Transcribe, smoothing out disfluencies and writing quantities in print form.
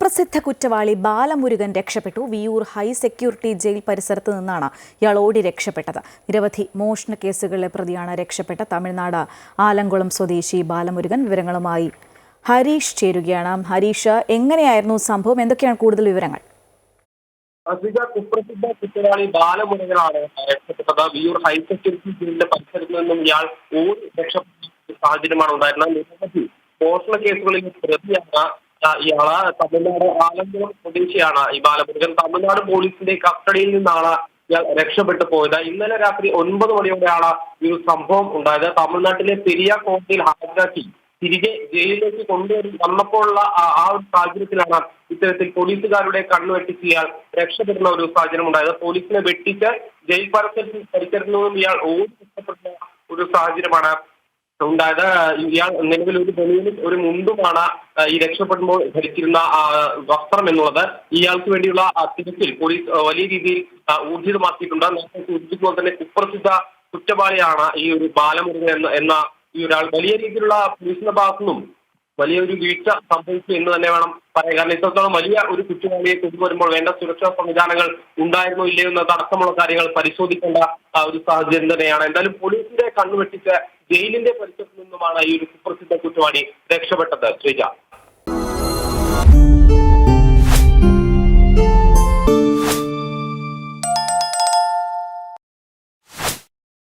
കുപ്രസിദ്ധ കുറ്റവാളി ബാലമുരുകൻ രക്ഷപ്പെട്ടു. വിയൂർ ഹൈ സെക്യൂരിറ്റി ജയിൽ പരിസരത്ത് നിന്നാണ് ഇയാൾ ഓടി രക്ഷപ്പെട്ടത്. നിരവധി മോഷണ കേസുകളിലെ പ്രതിയാണ് രക്ഷപ്പെട്ട തമിഴ്നാട് ആലങ്കുളം സ്വദേശി ബാലമുരുകൻ. വിവരങ്ങളുമായി ഹരീഷ് ചേരുകയാണ്. ഹരീഷ്, എങ്ങനെയായിരുന്നു സംഭവം? എന്തൊക്കെയാണ് കൂടുതൽ വിവരങ്ങൾ? കുപ്രസിദ്ധ കുറ്റവാളി ബാലമുരുകനാണ് രക്ഷപ്പെട്ടത്. വിയൂർ ഹൈ സെക്യൂരിറ്റി ജയിലിന്റെ പരിസരത്ത് നിന്നും ഇയാൾ ഓടി രക്ഷപ്പെട്ട സാഹചര്യമാണ് ഉണ്ടായിരുന്നത്. നിരവധി മോഷണ കേസുകളിൽ പ്രതിയാണ് ഇയാള്. തമിഴ്നാട് ആലമ്പുഴ സ്വദേശിയാണ് ഈ ബാലമുരുകൻ. തമിഴ്നാട് പോലീസിന്റെ കസ്റ്റഡിയിൽ നിന്നാണ് ഇയാൾ രക്ഷപ്പെട്ടു പോയത്. ഇന്നലെ രാത്രി 9 മണിയോടെയാണ് ഈ ഒരു സംഭവം ഉണ്ടായത്. തമിഴ്നാട്ടിലെ പെരിയ കോടതിയിൽ ഹാജരാക്കി തിരികെ ജയിലിലേക്ക് വന്നപ്പോഴുള്ള ആ ഒരു സാഹചര്യത്തിലാണ് ഇത്തരത്തിൽ പോലീസുകാരുടെ കണ്ണുവെട്ടിച്ച് ഇയാൾ രക്ഷപ്പെടുന്ന ഒരു സാഹചര്യം ഉണ്ടായത്. പോലീസിനെ വെട്ടിച്ച് ജയിൽ പരിസരത്ത് നിന്നും ഇയാൾ ഓടി രക്ഷപ്പെടുന്ന ഒരു സാഹചര്യമാണ് ഉണ്ടായത്. ഇയാൾ നിലവിൽ ഒരു ബനിയനും ഒരു മുണ്ടുമാണ് ഈ രക്ഷപ്പെടുമ്പോൾ ധരിച്ചിരുന്ന വസ്ത്രം എന്നുള്ളത്. ഇയാൾക്ക് വേണ്ടിയുള്ള തിരച്ചിൽ പോലീസ് വലിയ രീതിയിൽ ഊർജിതമാക്കിയിട്ടുണ്ട്. നേരത്തെ സൂചിപ്പിക്കുമ്പോൾ തന്നെ കുപ്രസിദ്ധ കുറ്റവാളിയാണ് ഈ ഒരു ബാലമുരുകൻ എന്ന ഈ ഒരാൾ. വലിയ രീതിയിലുള്ള പോലീസിന്റെ ഭാഗത്തുനിന്നും വലിയൊരു വീഴ്ച സംഭവിച്ചു എന്ന് തന്നെ വേണം പറയാൻ. കാരണം ഇത്രത്തോളം വലിയ ഒരു കുറ്റവാളിയെ കൊണ്ടുവരുമ്പോൾ വേണ്ട സുരക്ഷാ സംവിധാനങ്ങൾ ഉണ്ടായിരുന്നോ ഇല്ലയോ എന്നതടക്കമുള്ള കാര്യങ്ങൾ പരിശോധിക്കേണ്ട ഒരു സാഹചര്യം തന്നെയാണ്. എന്തായാലും പോലീസിന്റെ കണ്ണുവെട്ടിച്ച് ജയിലിന്റെ പരിസരത്ത് നിന്നുമാണ് ഈ ഒരു കുപ്രസിദ്ധ കുറ്റവാളി രക്ഷപ്പെട്ടത്. ശ്രീജ.